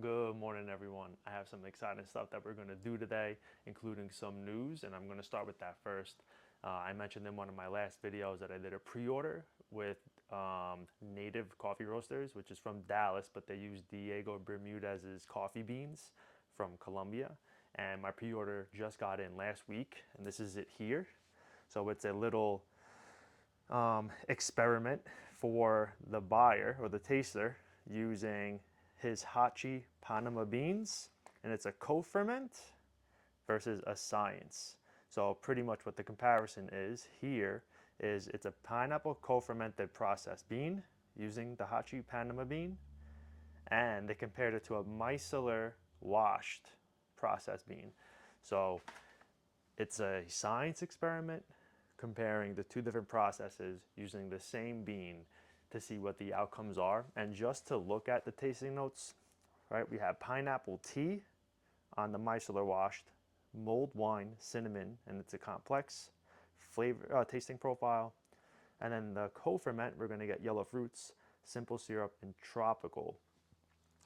Good morning, everyone. I have some exciting stuff that we're going to do today, including some news, and I'm going to start with that first. I mentioned in one of my last videos that I did a pre-order with Native Coffee Roasters, which is from Dallas, but they use Diego Bermudez's coffee beans from Colombia. And my pre-order just got in last week, and this is it here. So it's a little experiment for the buyer or the taster using his Hachi Panama beans, and it's a co-ferment versus a science. So pretty much what the comparison is here is it's a pineapple co-fermented processed bean using the Hachi Panama bean, and they compared it to a micellar washed processed bean. So it's a science experiment comparing the two different processes using the same bean to see what the outcomes are. And just to look at the tasting notes, right, we have pineapple tea on the micellar washed, mulled wine, cinnamon, and it's a complex flavor tasting profile. And then the co-ferment, we're going to get yellow fruits, simple syrup, and tropical.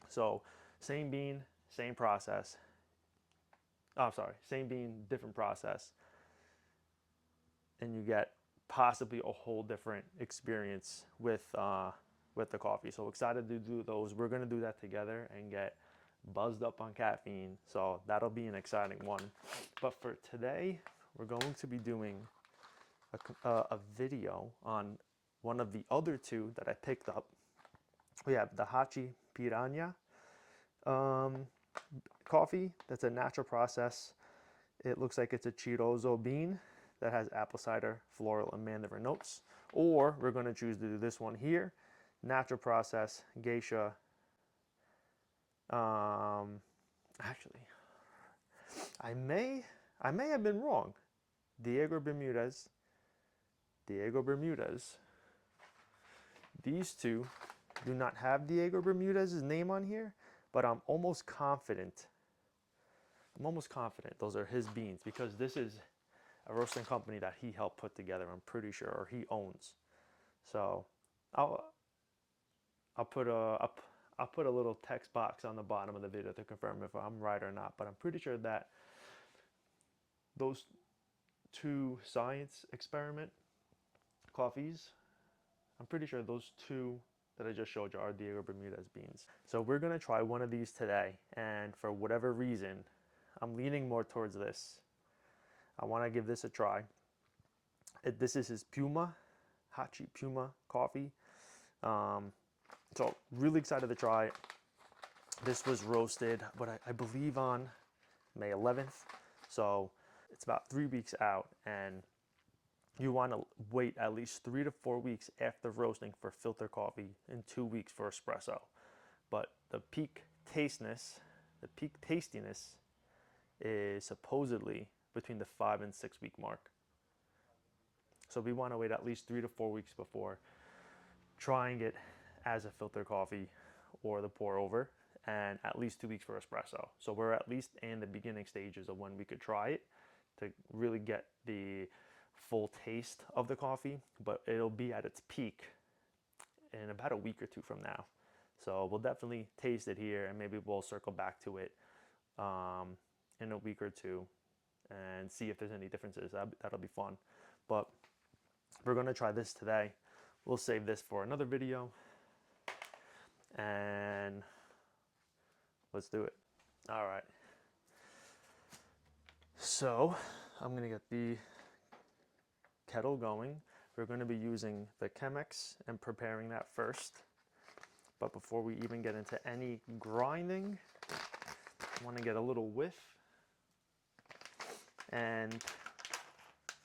So same bean, same process. Oh, sorry, same bean, different process. And you get possibly a whole different experience with the coffee. So excited to do those. We're gonna do that together and get buzzed up on caffeine. So that'll be an exciting one. But for today, we're going to be doing a video on one of the other two that I picked up. We have the Hachi Piranha coffee. That's a natural process. It looks like it's a Chirozo bean that has apple cider, floral, and mandarin notes. Or we're going to choose to do this one here, natural process, geisha. Actually, I may have been wrong. Diego Bermudez. These two do not have Diego Bermudez's name on here, but I'm almost confident those are his beans because this is a roasting company that he helped put together, I'm pretty sure, or he owns. So I'll put a little text box on the bottom of the video to confirm if I'm right or not, but I'm pretty sure that those two science experiment coffees, I'm pretty sure those two that I just showed you are Diego Bermudez beans. So we're gonna try one of these today, and for whatever reason, I'm leaning more towards this. I want to give this a try. This is his Puma, Hachi Puma coffee. So really excited to try it. This was roasted, but I believe on May 11th. So it's about 3 weeks out, and you want to wait at least 3 to 4 weeks after roasting for filter coffee and 2 weeks for espresso. But the peak tastiness is supposedly between the 5 and 6 week mark. So we want to wait at least 3 to 4 weeks before trying it as a filter coffee or the pour over, and at least 2 weeks for espresso. So we're at least in the beginning stages of when we could try it to really get the full taste of the coffee, but it'll be at its peak in about a week or two from now. So we'll definitely taste it here, and maybe we'll circle back to it in a week or two and see if there's any differences. That'll be fun. But we're gonna try this today. We'll save this for another video, and let's do it. All right. So I'm gonna get the kettle going. We're gonna be using the Chemex and preparing that first. But before we even get into any grinding, I wanna get a little whiff and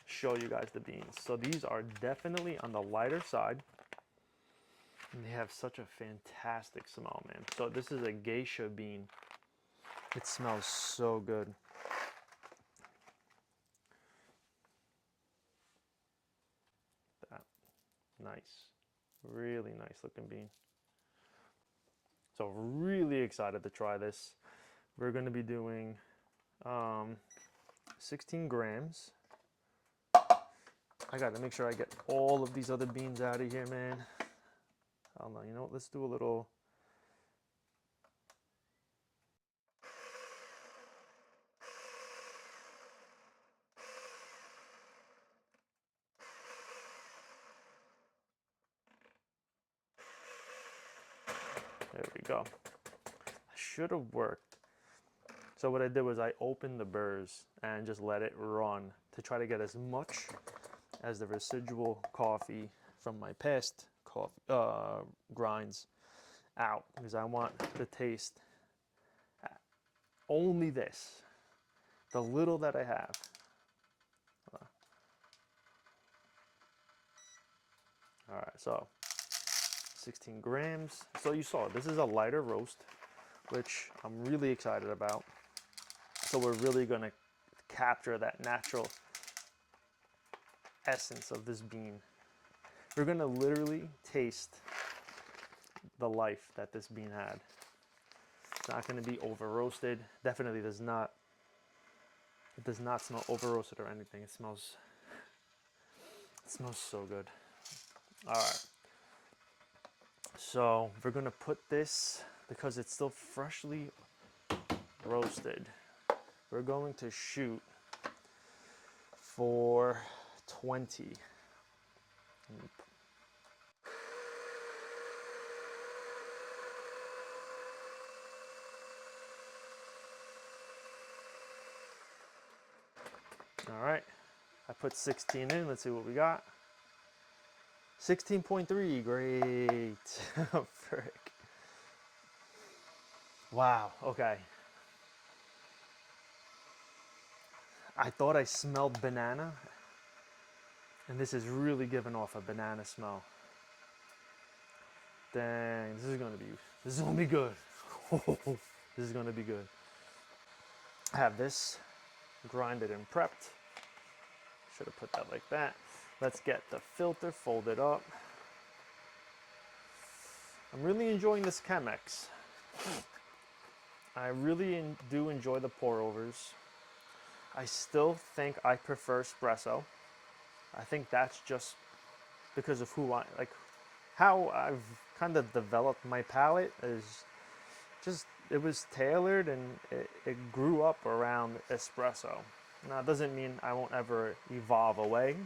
show you guys the beans. So these are definitely on the lighter side, and they have such a fantastic smell, man. So this is a geisha bean. It smells so good. That nice, really nice looking bean. So really excited to try this. We're going to be doing 16 grams. I got to make sure I get all of these other beans out of here, man. I don't know, you know what, let's do a little go. Should have worked. So what I did was I opened the burrs and just let it run to try to get as much as the residual coffee from my past coffee grinds out, because I want to taste only this, the little that I have. All right, so 16 grams. So you saw, this is a lighter roast, which I'm really excited about. So we're really gonna capture that natural essence of this bean. We're gonna literally taste the life that this bean had. It's not gonna be over roasted. Definitely does not, it does not smell over roasted or anything. It smells so good. All right. So we're gonna put this, because it's still freshly roasted, we're going to shoot for 20. All right, I put 16 in. Let's see what we got. 16.3, great. Frick. Wow, okay. I thought I smelled banana, and this is really giving off a banana smell. Dang, this is gonna be good. This is gonna be good. I have this grinded and prepped. Should have put that like that. Let's get the filter folded up. I'm really enjoying this Chemex. I really do enjoy the pour overs. I still think I prefer espresso. I think that's just because of how I've kind of developed my palate is just, it was tailored and it grew up around espresso. Now, it doesn't mean I won't ever evolve away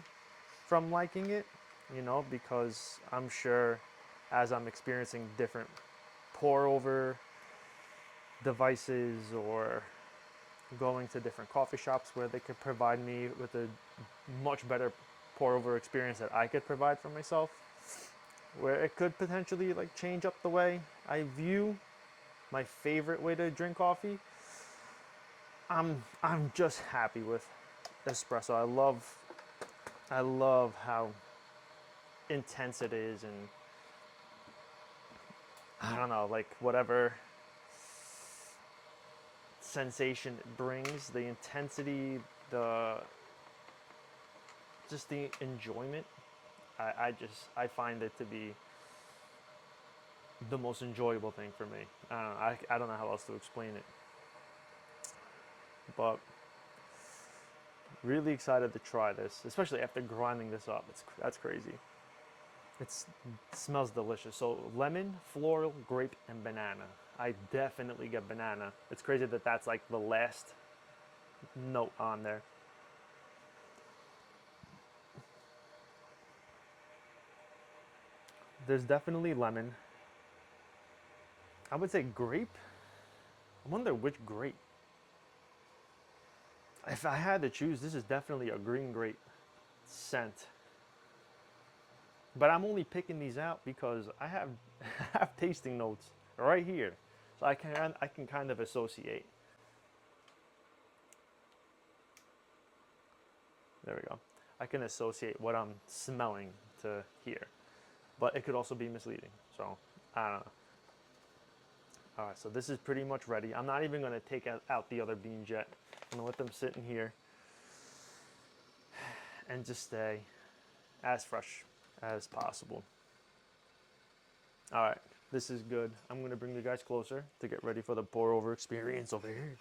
from liking it, you know, because I'm sure as I'm experiencing different pour over devices or going to different coffee shops where they could provide me with a much better pour over experience that I could provide for myself, where it could potentially like change up the way I view my favorite way to drink coffee. I'm just happy with espresso. I love how intense it is, and I don't know, like whatever sensation it brings, the intensity, just the enjoyment. I find it to be the most enjoyable thing for me. I don't know how else to explain it, but really excited to try this, especially after grinding this up. That's crazy. It smells delicious. So lemon, floral, grape, and banana. I definitely get banana. It's crazy that that's like the last note on there. There's definitely lemon. I would say grape. I wonder which grape. If I had to choose, this is definitely a green grape scent. But I'm only picking these out because I have have tasting notes right here, so I can kind of associate. There we go. I can associate what I'm smelling to here, but it could also be misleading. So I don't know. All right, so this is pretty much ready. I'm not even going to take out the other beans yet. I'm going to let them sit in here and just stay as fresh as possible. All right, this is good. I'm going to bring you guys closer to get ready for the pour over experience over here.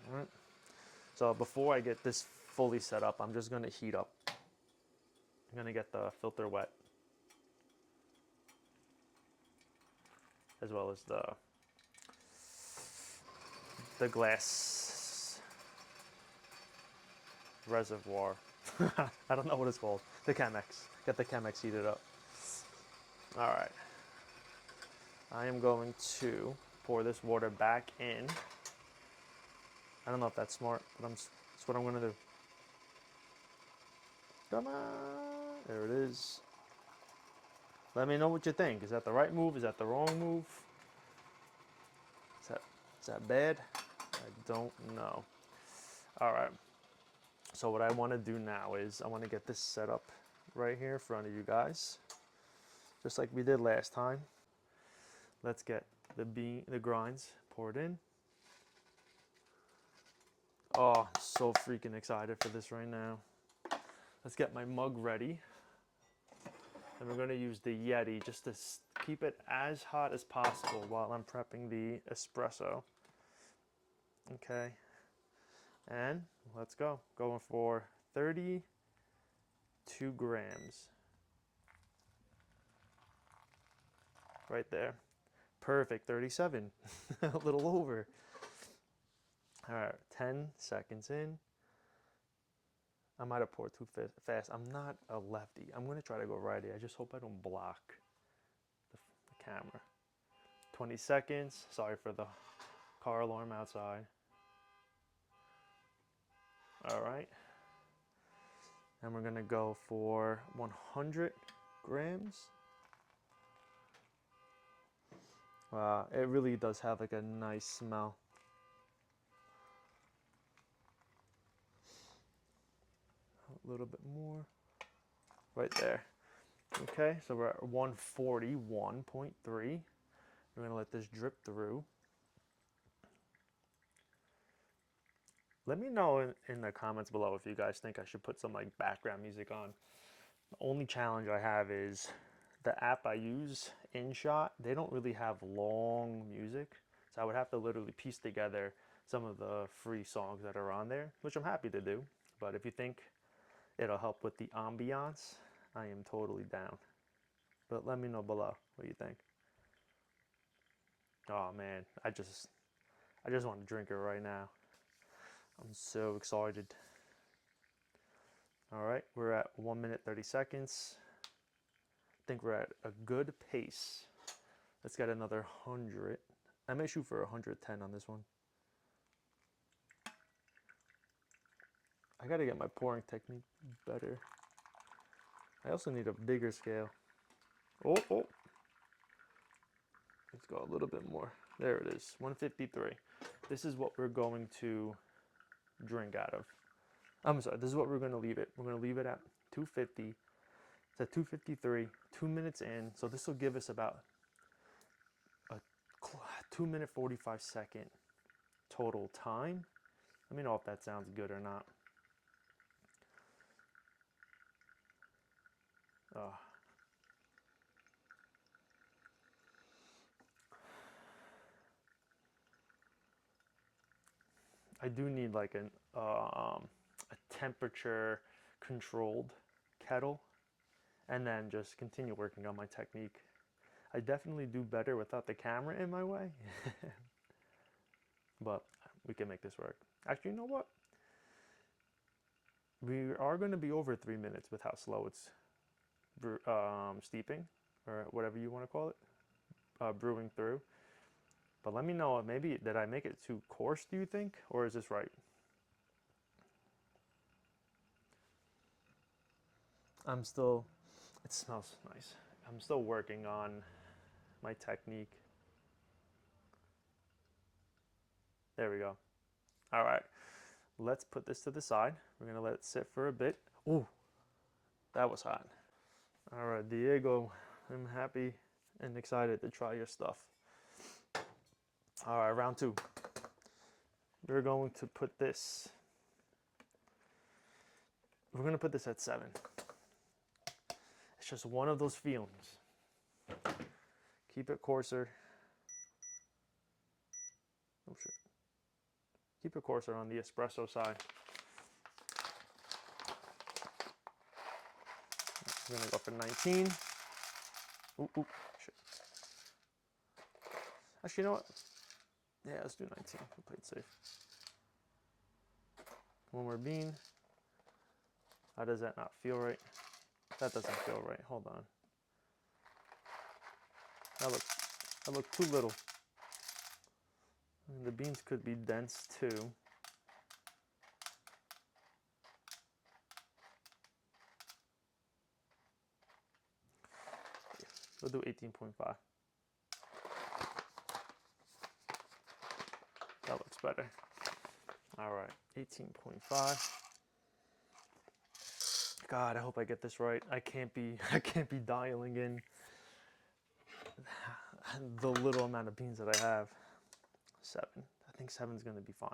All right. So before I get this fully set up, I'm just going to heat up. I'm going to get the filter wet, as well as the glass reservoir. I don't know what it's called. The Chemex. Get the Chemex heated up. All right. I am going to pour this water back in. I don't know if that's smart, but that's what I'm gonna do. Come on, there it is. Let me know what you think. Is that the right move? Is that the wrong move? Is that bad? I don't know. All right. So what I want to do now is I want to get this set up right here in front of you guys, just like we did last time. Let's get the grinds poured in. Oh, I'm so freaking excited for this right now. Let's get my mug ready. And we're going to use the Yeti just to keep it as hot as possible while I'm prepping the espresso. Okay. And let's go. Going for 32 grams. Right there. Perfect. 37. A little over. All right. 10 seconds in. I might have poured too fast. I'm not a lefty. I'm going to try to go righty. I just hope I don't block the camera. 20 seconds. Sorry for the car alarm outside. All right. And we're going to go for 100 grams. Wow, it really does have like a nice smell. A little bit more. Right there. Okay, so we're at 141.3. We're going to let this drip through. Let me know in the comments below if you guys think I should put some like background music on. The only challenge I have is the app I use, InShot, they don't really have long music. So I would have to literally piece together some of the free songs that are on there, which I'm happy to do. But if you think it'll help with the ambiance, I am totally down. But let me know below what you think. Oh man, I just want to drink it right now. I'm so excited. All right, we're at 1 minute 30 seconds. I think we're at a good pace. Let's get another 100. I may shoot for 110 on this one. I gotta get my pouring technique better. I also need a bigger scale. Oh. Let's go a little bit more. There it is, 153. This is what we're going to drink out of. I'm sorry, this is what we're going to leave it. We're going to leave it at 250. It's at 253, 2 minutes in. So this will give us about a 2 minute 45 second total time. Let me know if that sounds good or not. I do need like a temperature controlled kettle, and then just continue working on my technique. I definitely do better without the camera in my way, but we can make this work. Actually, you know what? We are going to be over 3 minutes with how slow it's steeping, or whatever you want to call it, brewing through. But let me know, maybe, did I make it too coarse, do you think? Or is this right? It smells nice. I'm still working on my technique. There we go. All right, let's put this to the side. We're gonna let it sit for a bit. Ooh, that was hot. All right, Diego, I'm happy and excited to try your stuff. All right, round two. We're going to put this at 7. It's just one of those feelings. Keep it coarser. Oh shit. Keep it coarser on the espresso side. We're gonna go for 19. Ooh, shit. Actually, you know what? Yeah, let's do 19. We'll play it safe. One more bean. How does that not feel right? That doesn't feel right. Hold on. I look too little. And the beans could be dense too. We'll do 18.5. That looks better. All right, 18.5. God, I hope I get this right. I can't be dialing in the little amount of beans that I have. 7. I think 7's gonna be fine.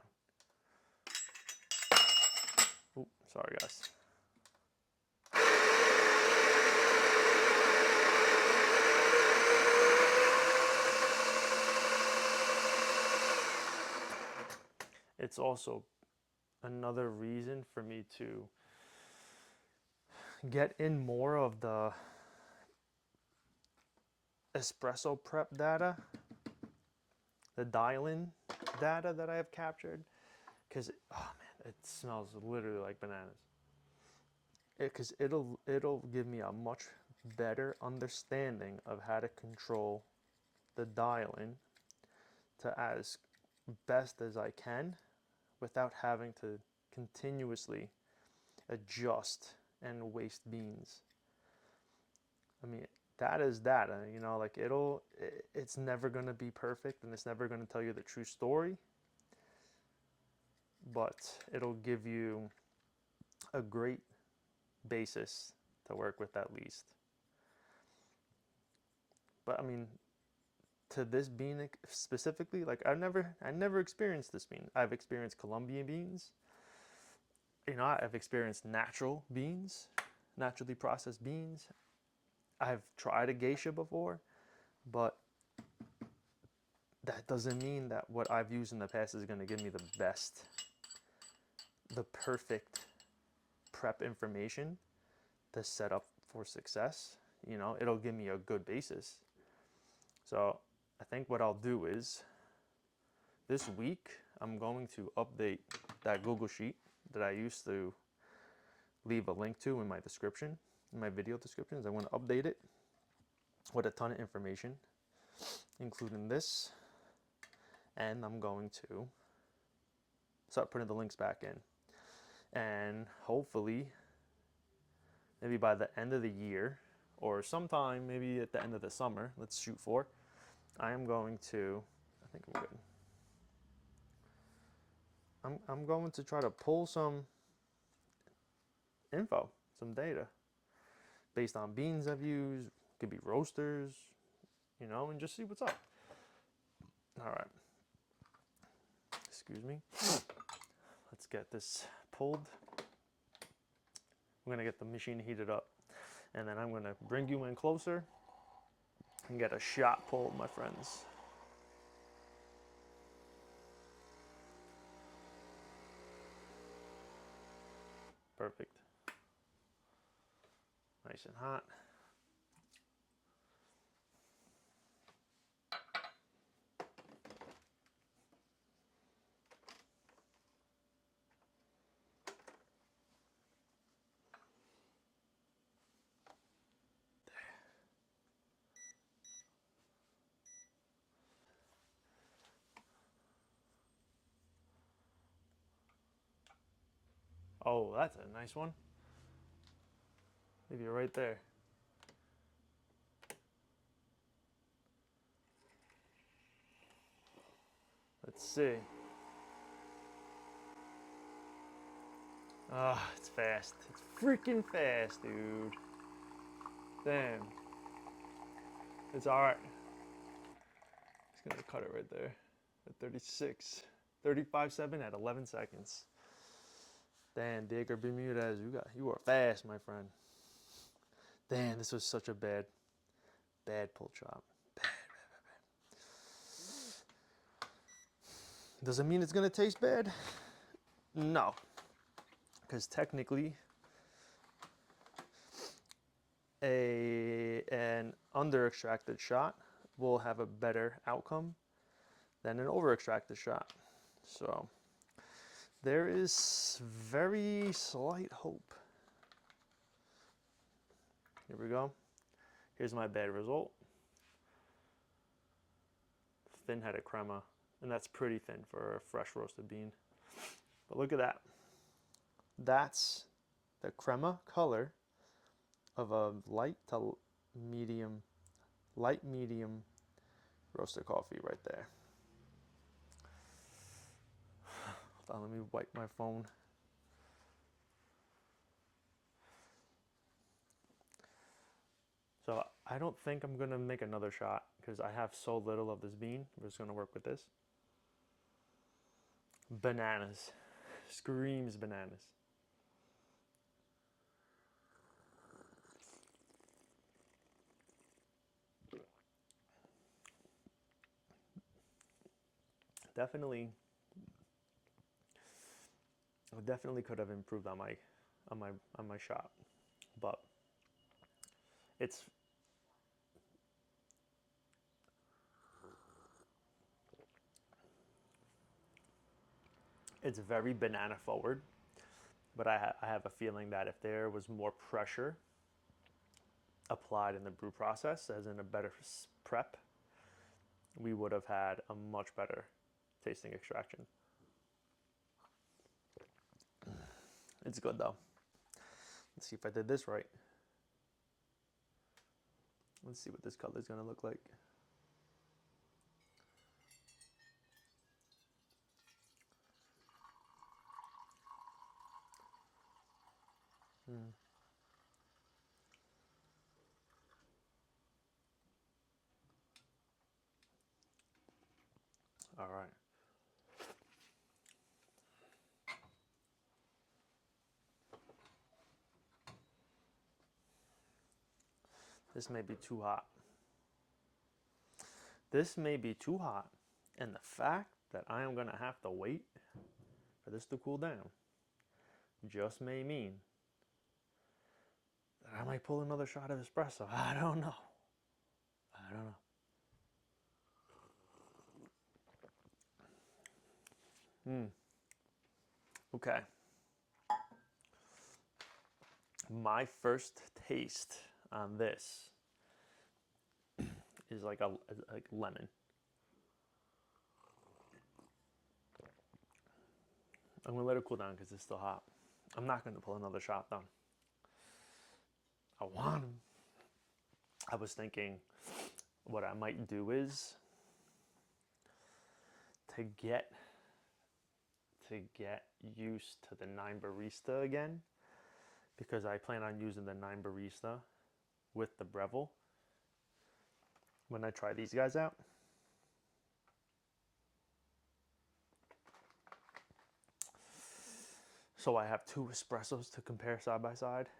Oop, sorry guys. It's also another reason for me to get in more of the espresso prep data, the dial-in data that I have captured, because oh man, it smells literally like bananas. Because it'll give me a much better understanding of how to control the dial-in to as best as I can without having to continuously adjust and waste beans. I mean, data is data, you know, like it's never going to be perfect and it's never going to tell you the true story, but it'll give you a great basis to work with at least. But I mean, to this bean specifically, like I never experienced this bean. I've experienced Colombian beans. You know, I've experienced natural beans, naturally processed beans. I've tried a geisha before, but that doesn't mean that what I've used in the past is going to give me the best, the perfect prep information to set up for success. You know, it'll give me a good basis. So I think what I'll do is this week I'm going to update that Google Sheet that I used to leave a link to in my description, in my video descriptions. I want to update it with a ton of information, including this, and I'm going to start putting the links back in. And hopefully, maybe by the end of the year, or sometime maybe at the end of the summer, let's shoot for, I am going to, I think I'm good. I'm going to try to pull some info, some data, based on beans I've used, could be roasters, you know, and just see what's up. All right. Excuse me. Let's get this pulled. We're gonna get the machine heated up, and then I'm gonna bring you in closer and get a shot pulled, my friends. Perfect. Nice and hot. Oh, that's a nice one. Maybe right there. Let's see. Ah, oh, it's fast. It's freaking fast, dude. Damn. It's alright. Just gonna cut it right there at 36. 35.7 at 11 seconds. Damn, David Bermudez, you are fast, my friend. Damn, this was such a bad pull chop. Bad. Does it mean it's gonna taste bad? No, because technically, an under extracted shot will have a better outcome than an over extracted shot. So there is very slight hope. Here we go. Here's my bad result. thin-headed crema, and that's pretty thin for a fresh roasted bean. But look at that. That's the crema color of a light medium roasted coffee right there. Hold on, let me wipe my phone. So I don't think I'm gonna make another shot because I have so little of this bean. We're just gonna work with this. Bananas. Screams bananas. Definitely could have improved on my shot, but it's very banana forward. But I have a feeling that if there was more pressure applied in the brew process, as in a better prep, we would have had a much better tasting extraction. It's good though. Let's see if I did this right. Let's see what this color is gonna look like. All right. This may be too hot. This may be too hot, and the fact that I am gonna have to wait for this to cool down just may mean that I might pull another shot of espresso. I don't know. I don't know. Okay. My first taste on this is like lemon. I'm gonna let it cool down because it's still hot. I'm not gonna pull another shot though. I want to. I was thinking what I might do is to get used to the 9 barista again, because I plan on using the 9 barista with the Breville when I try these guys out. So I have 2 espressos to compare side by side,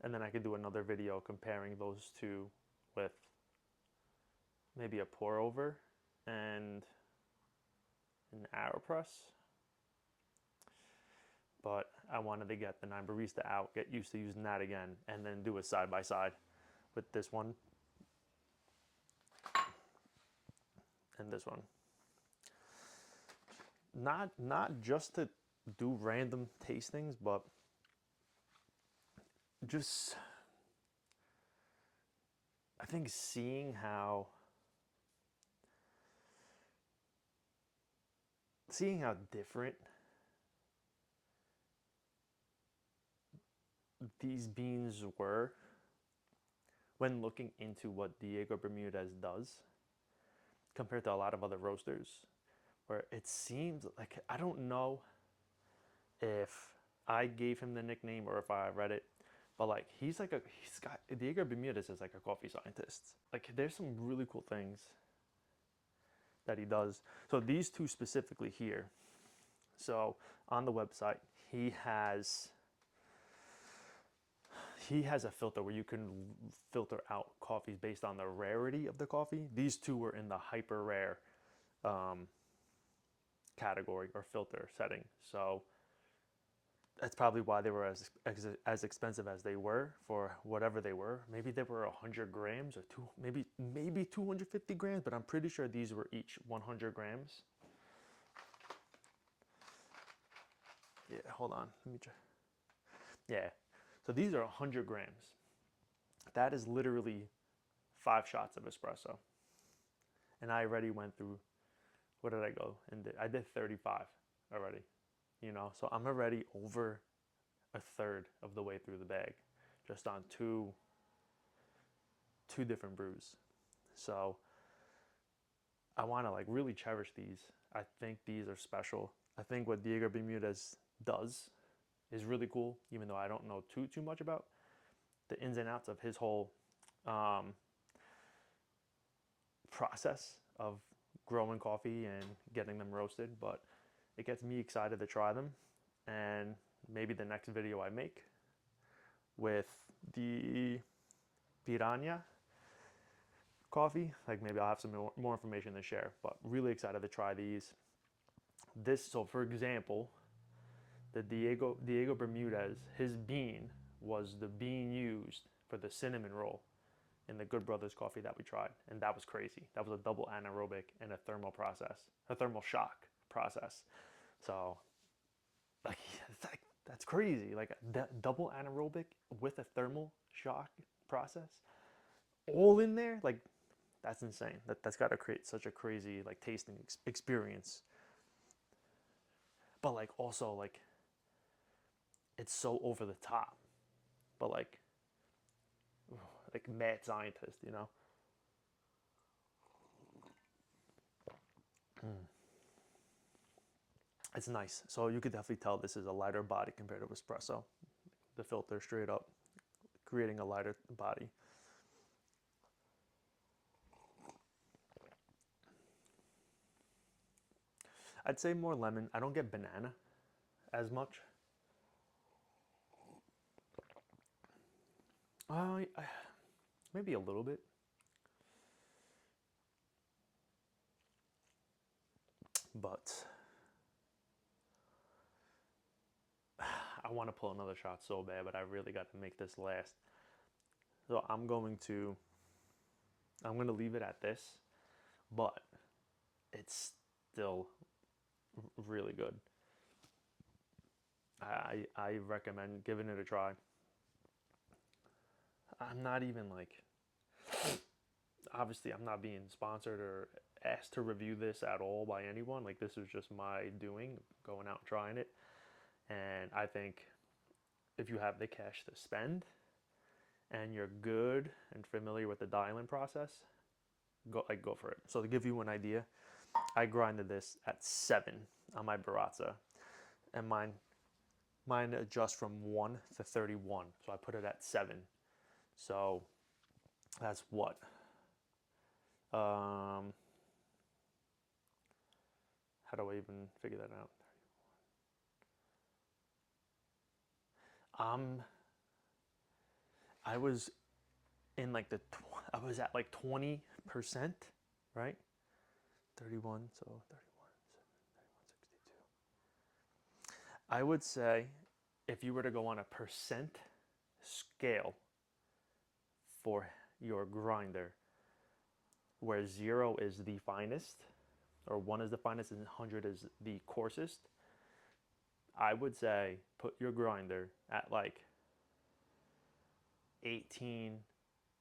and then I could do another video comparing those two with maybe a pour over and an AeroPress. But I wanted to get the 9 barista out, get used to using that again, and then do a side by side with this one and this one. Not just to do random tastings, but just, I think seeing how different these beans were when looking into what Diego Bermudez does compared to a lot of other roasters, where it seems like, I don't know if I gave him the nickname or if I read it, but like Diego Bermudez is like a coffee scientist. Like there's some really cool things that he does. So these two specifically here. So on the website, he has a filter where you can filter out coffees based on the rarity of the coffee. These two were in the hyper rare category or filter setting. So that's probably why they were as expensive as they were for whatever they were. Maybe they were 100 grams or maybe 250 grams, but I'm pretty sure these were each 100 grams. Yeah, hold on. Let me check. Yeah. So these are 100 grams. That is literally 5 shots of espresso. And I already went through what did I go? And I did 35 already, you know, so I'm already over a third of the way through the bag just on two different brews. So I want to like really cherish these. I think these are special. I think what David Bermudez does is really cool, even though I don't know too much about the ins and outs of his whole um, process of growing coffee and getting them roasted. But it gets me excited to try them, and maybe the next video I make with the Piranha coffee, like maybe I'll have some more information to share, but really excited to try these. So for example, the David Bermudez, his bean was the bean used for the cinnamon roll in the Good Brothers coffee that we tried, and that was crazy. That was a double anaerobic and a thermal shock process. So like that's crazy, like double anaerobic with a thermal shock process all in there, like that's insane. That's got to create such a crazy like tasting experience. But like also like it's so over the top, but like mad scientist, you know. It's nice. So you could definitely tell this is a lighter body compared to espresso. The filter straight up creating a lighter body. I'd say more lemon. I don't get banana as much. Maybe a little bit. But I want to pull another shot so bad, but I really got to make this last. So I'm going to leave it at this, but it's still really good. I recommend giving it a try. I'm not even like, obviously I'm not being sponsored or asked to review this at all by anyone. Like this is just my doing, going out and trying it. And I think if you have the cash to spend and you're good and familiar with the dialing process, go for it. So to give you an idea, I grinded this at 7 on my Baratza, and mine adjusts from 1 to 31. So I put it at 7. So that's what? How do I even figure that out? I was in like I was at like 20%, right? 31, so 31, 62. I would say if you were to go on a percent scale for your grinder, where 0 is the finest, or 1 is the finest and 100 is the coarsest, I would say put your grinder at like 18,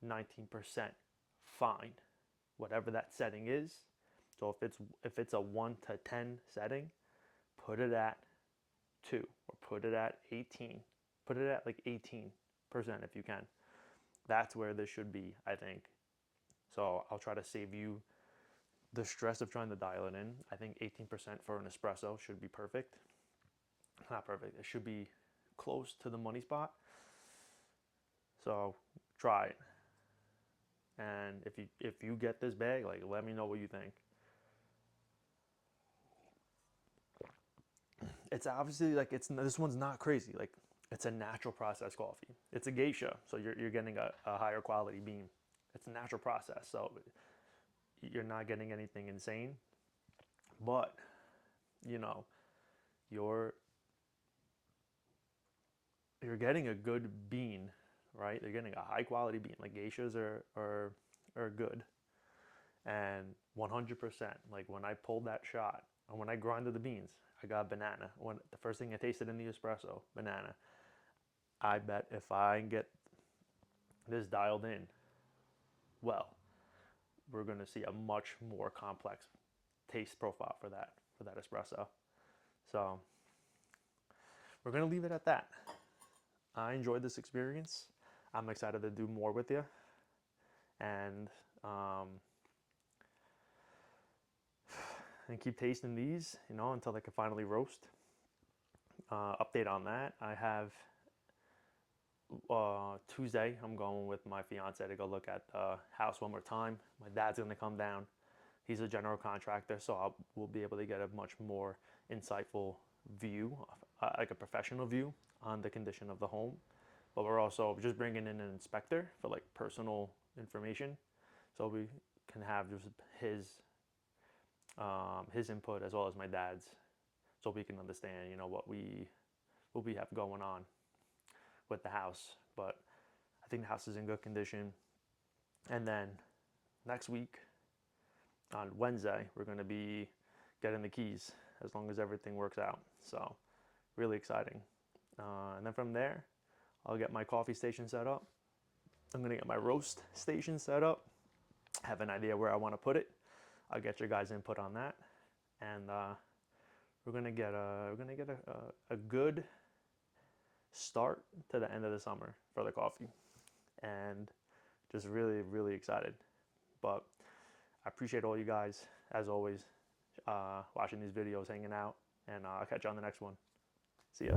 19% fine, whatever that setting is. So if it's a 1 to 10 setting, put it at 2 or put it at 18. Put it at like 18% if you can. That's where this should be, I think. So I'll try to save you the stress of trying to dial it in. I think 18% for an espresso should be perfect. Not perfect. It should be close to the money spot. So try it. And if you get this bag, like let me know what you think. It's obviously like this one's not crazy. Like it's a natural process coffee. It's a geisha, so you're getting a higher quality bean. It's a natural process, so you're not getting anything insane. But you know, you're getting a good bean, right? You're getting a high quality bean. Like geishas are good, and 100%. Like when I pulled that shot, and when I grinded the beans, I got banana. When the first thing I tasted in the espresso, banana. I bet if I get this dialed in, well, we're going to see a much more complex taste profile for that espresso. So we're gonna leave it at that. I enjoyed this experience. I'm excited to do more with you, and keep tasting these, you know, until they can finally roast. Update on that: I have Tuesday. I'm going with my fiance to go look at the house one more time. My dad's gonna come down. He's a general contractor, so we'll be able to get a much more insightful view, like a professional view on the condition of the home. But we're also just bringing in an inspector for like personal information, so we can have just his input as well as my dad's, so we can understand, you know, what we have going on with the house. But I think the house is in good condition. And then next week on Wednesday, we're going to be getting the keys, as long as everything works out. So really exciting. And then from there, I'll get my coffee station set up. I'm going to get my roast station set up. Have an idea where I want to put it. I'll get your guys' input on that. And we're going to get a good start to the end of the summer for the coffee, and just really, really excited. But I appreciate all you guys, as always, watching these videos, hanging out, and I'll catch you on the next one. See ya.